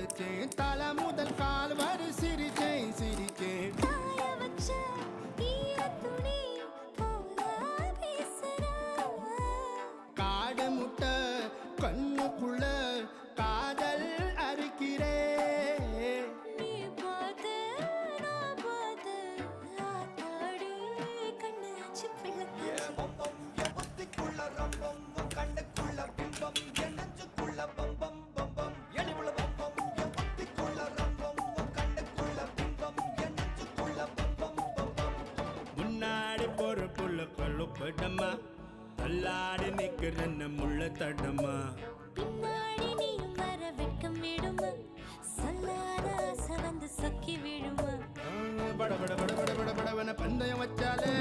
குளிச்சேன் தலை முதல் கால் வரை சிரிச்சேன் சிரிச்சேன் காடு முட்டை கண்ணுக்குள்ள காதல் அறுக்கிறே கண்ணுக்குள்ள பிம்பம் நெஞ்சுக்குள்ள பம்பம் பம்பம் எலிவுள்ள பம்பம் புத்திக்குள்ள ரம்பம் கண்ணுக்குள்ள பிம்பம் நெஞ்சுக்குள்ள பம்பம் பம்பம் முன்னாடி பொறுப்புள்ள கொள்ளுப்படமா தள்ளாடி நிக்கிறன்ன முள்ள தடமா பின்னாடி நீயும் வர வெட்கம் விடுமா சொல்லாத ஆசை வந்து சொக்கி விடுமா பட பட பட பட பட படவன பந்தயம் வச்சாலே